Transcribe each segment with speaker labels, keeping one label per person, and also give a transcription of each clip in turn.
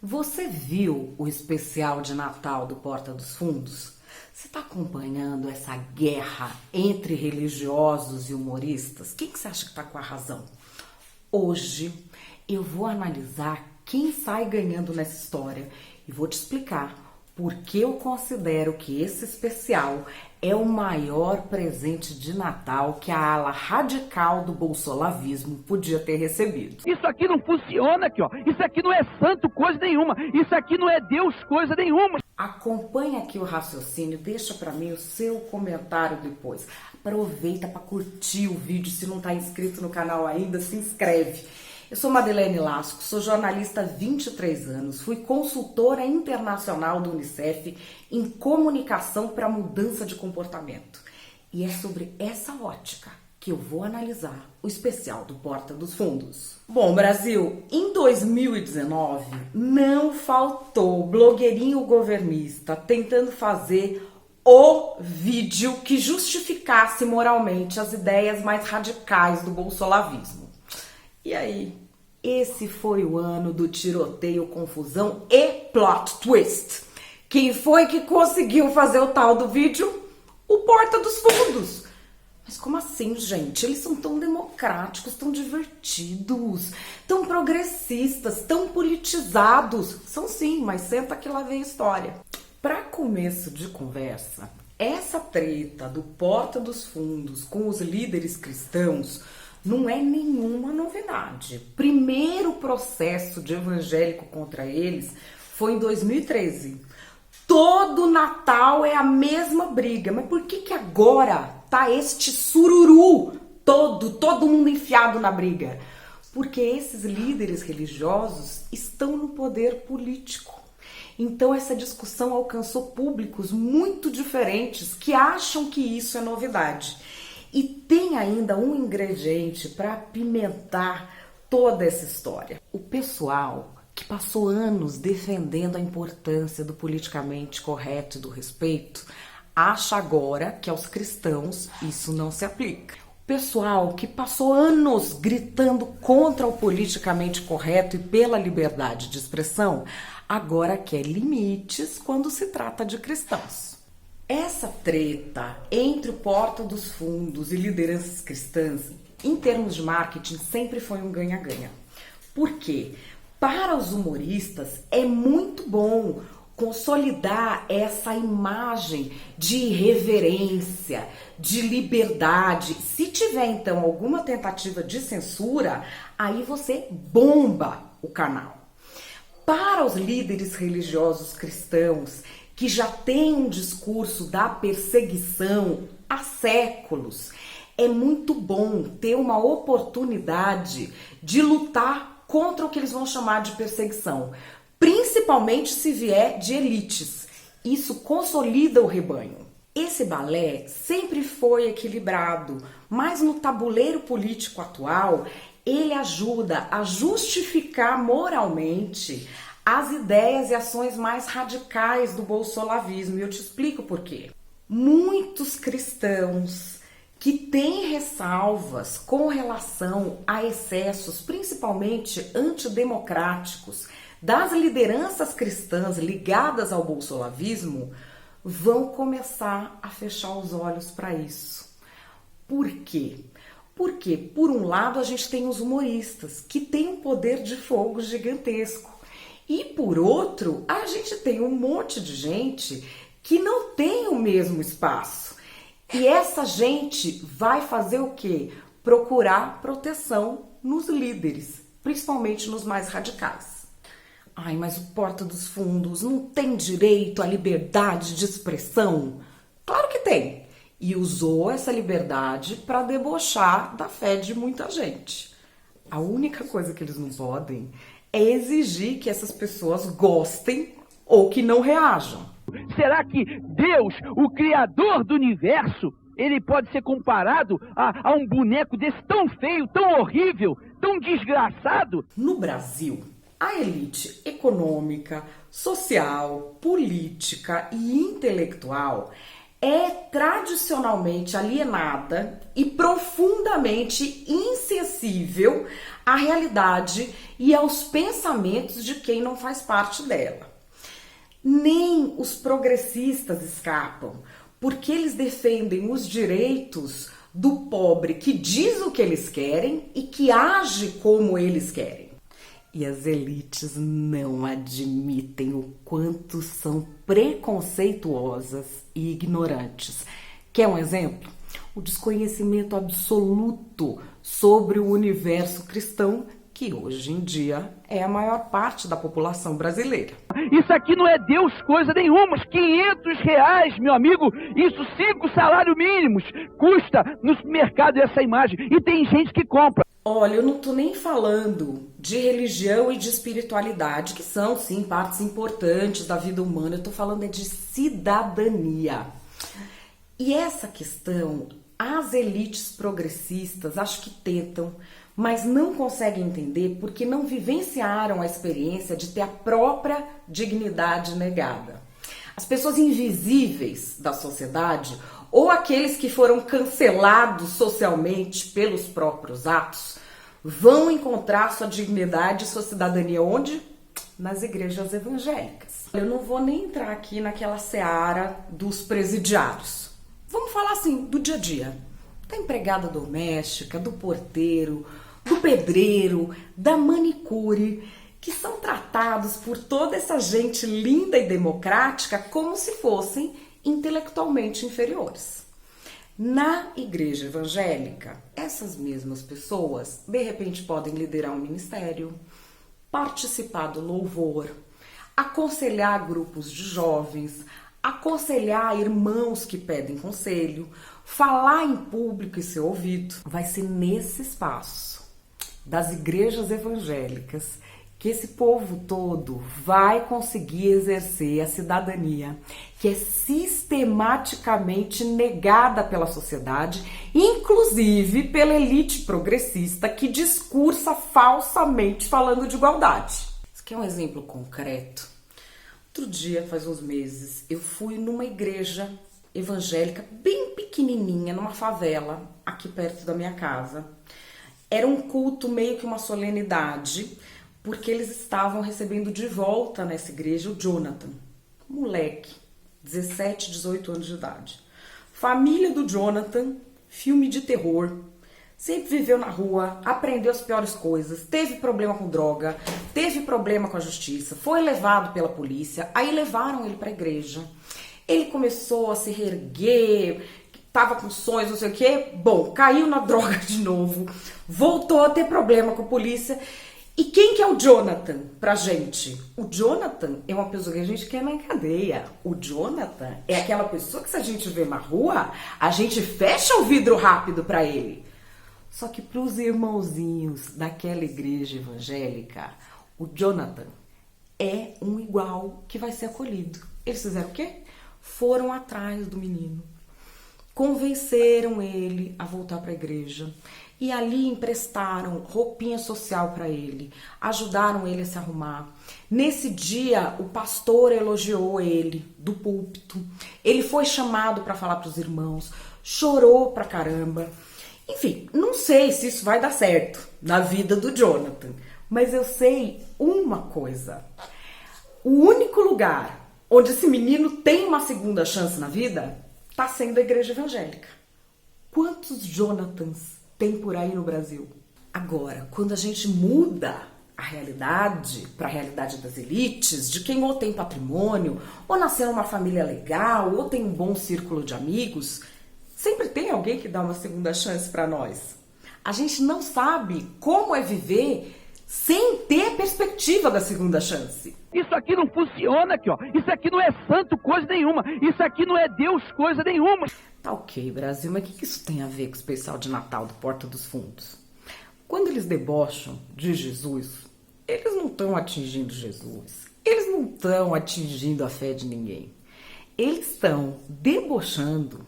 Speaker 1: Você viu o especial de Natal do Porta dos Fundos? Você está acompanhando essa guerra entre religiosos e humoristas? Quem que você acha que está com a razão? Hoje eu vou analisar quem sai ganhando nessa história e vou te explicar por que eu considero que esse especial é o maior presente de Natal que a ala radical do bolsolavismo podia ter recebido.
Speaker 2: Isso aqui não funciona aqui, ó. Isso aqui não é santo coisa nenhuma. Isso aqui não é Deus coisa nenhuma.
Speaker 1: Acompanha aqui o raciocínio, deixa pra mim o seu comentário depois. Aproveita para curtir o vídeo, se não está inscrito no canal ainda, se inscreve. Eu sou Madeleine Lasco, sou jornalista há 23 anos, fui consultora internacional do Unicef em comunicação para mudança de comportamento. E é sobre essa ótica que eu vou analisar o especial do Porta dos Fundos. Bom, Brasil, em 2019 não faltou blogueirinho governista tentando fazer o vídeo que justificasse moralmente as ideias mais radicais do bolsolavismo. E aí, esse foi o ano do tiroteio, confusão e plot twist. Quem foi que conseguiu fazer o tal do vídeo? O Porta dos Fundos. Mas como assim, gente? Eles são tão democráticos, tão divertidos, tão progressistas, tão politizados. São sim, mas senta que lá vem a história. Para começo de conversa, essa treta do Porta dos Fundos com os líderes cristãos não é nenhuma novidade. Primeiro processo de evangélico contra eles foi em 2013. Todo Natal é a mesma briga, mas por que agora tá este sururu todo mundo enfiado na briga? Porque esses líderes religiosos estão no poder político. Então essa discussão alcançou públicos muito diferentes que acham que isso é novidade. E tem ainda um ingrediente para apimentar toda essa história. O pessoal que passou anos defendendo a importância do politicamente correto e do respeito, acha agora que aos cristãos isso não se aplica. O pessoal que passou anos gritando contra o politicamente correto e pela liberdade de expressão, agora quer limites quando se trata de cristãos. Essa treta entre o Porta dos Fundos e lideranças cristãs, em termos de marketing, sempre foi um ganha-ganha. Por quê? Para os humoristas é muito bom consolidar essa imagem de irreverência, de liberdade. Se tiver então alguma tentativa de censura, aí você bomba o canal. Para os líderes religiosos cristãos que já têm um discurso da perseguição há séculos, é muito bom ter uma oportunidade de lutar contra o que eles vão chamar de perseguição, principalmente se vier de elites. Isso consolida o rebanho. Esse balé sempre foi equilibrado, mas no tabuleiro político atual, ele ajuda a justificar moralmente as ideias e ações mais radicais do bolsolavismo. E eu te explico por quê. Muitos cristãos que têm ressalvas com relação a excessos, principalmente antidemocráticos, das lideranças cristãs ligadas ao bolsolavismo, vão começar a fechar os olhos para isso. Por quê? Porque, por um lado, a gente tem os humoristas, que têm um poder de fogo gigantesco. E, por outro, a gente tem um monte de gente que não tem o mesmo espaço. E essa gente vai fazer o quê? Procurar proteção nos líderes, principalmente nos mais radicais. Ai, mas o Porta dos Fundos não tem direito à liberdade de expressão? Claro que tem. E usou essa liberdade para debochar da fé de muita gente. A única coisa que eles não podem é exigir que essas pessoas gostem ou que não reajam.
Speaker 2: Será que Deus, o Criador do universo, ele pode ser comparado a um boneco desse tão feio, tão horrível, tão desgraçado?
Speaker 1: No Brasil, a elite econômica, social, política e intelectual é tradicionalmente alienada e profundamente insensível à realidade e aos pensamentos de quem não faz parte dela. Nem os progressistas escapam, porque eles defendem os direitos do pobre que diz o que eles querem e que age como eles querem. E as elites não admitem o quanto são preconceituosas e ignorantes. Quer um exemplo? O desconhecimento absoluto sobre o universo cristão, que hoje em dia é a maior parte da população brasileira.
Speaker 2: Isso aqui não é Deus coisa nenhuma. R$500, meu amigo, isso 5 salários mínimos custa no supermercado essa imagem. E tem gente que compra.
Speaker 1: Olha, eu não tô nem falando de religião e de espiritualidade, que são, sim, partes importantes da vida humana. Eu tô falando de cidadania. E essa questão, as elites progressistas acho que tentam, mas não conseguem entender porque não vivenciaram a experiência de ter a própria dignidade negada. As pessoas invisíveis da sociedade, ou aqueles que foram cancelados socialmente pelos próprios atos, vão encontrar sua dignidade e sua cidadania onde? Nas igrejas evangélicas. Eu não vou nem entrar aqui naquela seara dos presidiários. Vamos falar assim, do dia a dia. Da empregada doméstica, do porteiro, do pedreiro, da manicure, que são tratados por toda essa gente linda e democrática como se fossem intelectualmente inferiores. Na igreja evangélica, essas mesmas pessoas, de repente, podem liderar um ministério, participar do louvor, aconselhar grupos de jovens, aconselhar irmãos que pedem conselho, falar em público e ser ouvido. Vai ser nesse espaço das igrejas evangélicas que esse povo todo vai conseguir exercer a cidadania, que é sistematicamente negada pela sociedade, inclusive pela elite progressista que discursa falsamente falando de igualdade. Isso aqui é um exemplo concreto. Outro dia, faz uns meses, eu fui numa igreja evangélica bem pequenininha, numa favela, aqui perto da minha casa. Era um culto meio que uma solenidade, porque eles estavam recebendo de volta nessa igreja o Jonathan, moleque, 17, 18 anos de idade. Família do Jonathan, filme de terror, sempre viveu na rua, aprendeu as piores coisas, teve problema com droga, teve problema com a justiça, foi levado pela polícia, aí levaram ele para a igreja. Ele começou a se reerguer, tava com sonhos, não sei o quê, bom, caiu na droga de novo, voltou a ter problema com a polícia. E quem que é o Jonathan pra gente? O Jonathan é uma pessoa que a gente quer na cadeia. O Jonathan é aquela pessoa que se a gente vê na rua, a gente fecha o vidro rápido pra ele. Só que pros irmãozinhos daquela igreja evangélica, o Jonathan é um igual que vai ser acolhido. Eles fizeram o quê? Foram atrás do menino. Convenceram ele a voltar para a igreja e ali emprestaram roupinha social para ele, ajudaram ele a se arrumar. Nesse dia, o pastor elogiou ele do púlpito, ele foi chamado para falar para os irmãos, chorou pra caramba. Enfim, não sei se isso vai dar certo na vida do Jonathan, mas eu sei uma coisa: o único lugar onde esse menino tem uma segunda chance na vida está sendo a igreja evangélica. Quantos Jonathans tem por aí no Brasil? Agora, quando a gente muda a realidade para a realidade das elites, de quem ou tem patrimônio, ou nasceu numa família legal, ou tem um bom círculo de amigos, sempre tem alguém que dá uma segunda chance para nós. A gente não sabe como é viver sem ter perspectiva da segunda chance.
Speaker 2: Isso aqui não funciona aqui, ó. Isso aqui não é santo coisa nenhuma. Isso aqui não é Deus coisa nenhuma.
Speaker 1: Tá ok, Brasil, mas o que isso tem a ver com o especial de Natal do Porta dos Fundos? Quando eles debocham de Jesus, eles não estão atingindo Jesus. Eles não estão atingindo a fé de ninguém. Eles estão debochando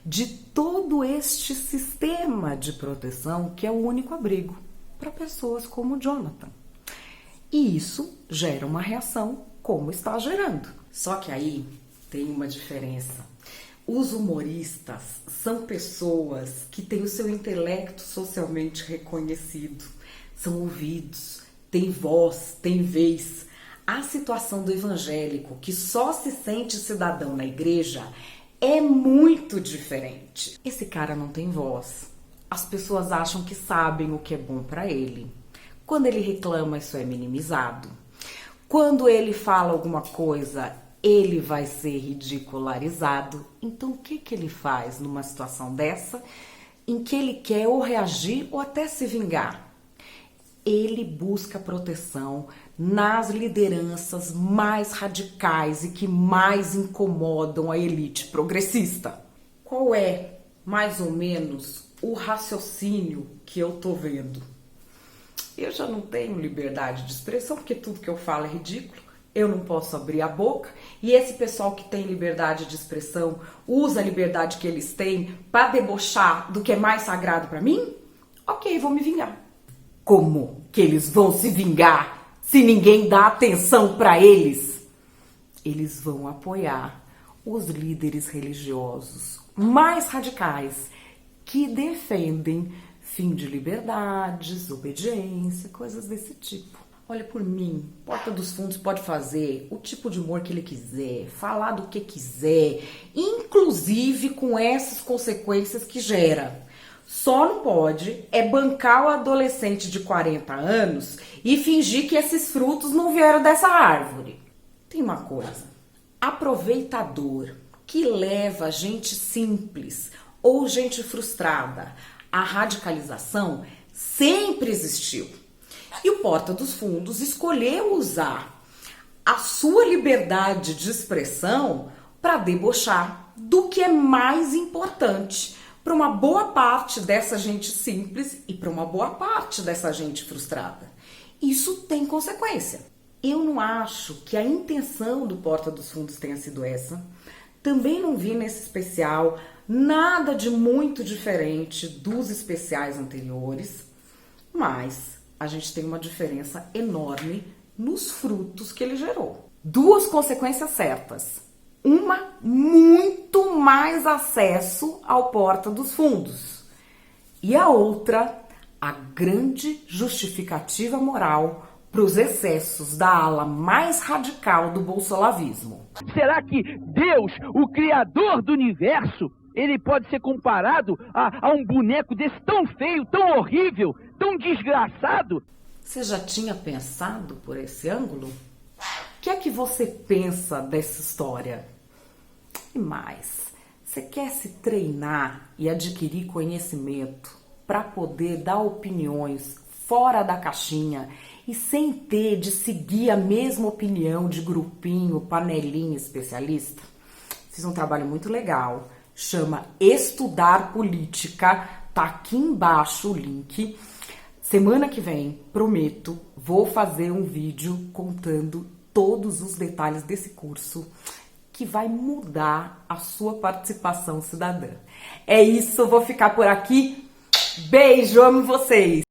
Speaker 1: de todo este sistema de proteção que é o único abrigo para pessoas como o Jonathan. E isso gera uma reação como está gerando. Só que aí tem uma diferença. Os humoristas são pessoas que têm o seu intelecto socialmente reconhecido, são ouvidos, têm voz, têm vez. A situação do evangélico, que só se sente cidadão na igreja, é muito diferente. Esse cara não tem voz. As pessoas acham que sabem o que é bom para ele. Quando ele reclama, isso é minimizado. Quando ele fala alguma coisa, ele vai ser ridicularizado. Então, o que ele faz numa situação dessa, em que ele quer ou reagir ou até se vingar? Ele busca proteção nas lideranças mais radicais e que mais incomodam a elite progressista. Qual é, mais ou menos, o raciocínio que eu tô vendo? Eu já não tenho liberdade de expressão, porque tudo que eu falo é ridículo. Eu não posso abrir a boca. E esse pessoal que tem liberdade de expressão usa a liberdade que eles têm para debochar do que é mais sagrado para mim? Ok, vou me vingar. Como que eles vão se vingar se ninguém dá atenção para eles? Eles vão apoiar os líderes religiosos mais radicais que defendem fim de liberdades, obediência, coisas desse tipo. Olha, por mim, Porta dos Fundos pode fazer o tipo de humor que ele quiser, falar do que quiser, inclusive com essas consequências que gera. Só não pode é bancar o adolescente de 40 anos e fingir que esses frutos não vieram dessa árvore. Tem uma coisa, aproveitador que leva gente simples ou gente frustrada à radicalização sempre existiu. E o Porta dos Fundos escolheu usar a sua liberdade de expressão para debochar do que é mais importante para uma boa parte dessa gente simples e para uma boa parte dessa gente frustrada. Isso tem consequência. Eu não acho que a intenção do Porta dos Fundos tenha sido essa. Também não vi nesse especial nada de muito diferente dos especiais anteriores, mas a gente tem uma diferença enorme nos frutos que ele gerou. Duas consequências certas. Uma, muito mais acesso ao Porta dos Fundos. E a outra, a grande justificativa moral para os excessos da ala mais radical do bolsolavismo.
Speaker 2: Será que Deus, o Criador do universo, ele pode ser comparado a um boneco desse tão feio, tão horrível, tão desgraçado?
Speaker 1: Você já tinha pensado por esse ângulo? O que é que você pensa dessa história? E mais, você quer se treinar e adquirir conhecimento para poder dar opiniões fora da caixinha e sem ter de seguir a mesma opinião de grupinho, panelinha especialista? Fiz um trabalho muito legal, chama Estudar Política, tá aqui embaixo o link. Semana que vem, prometo, vou fazer um vídeo contando todos os detalhes desse curso que vai mudar a sua participação cidadã. É isso, eu vou ficar por aqui. Beijo, amo vocês!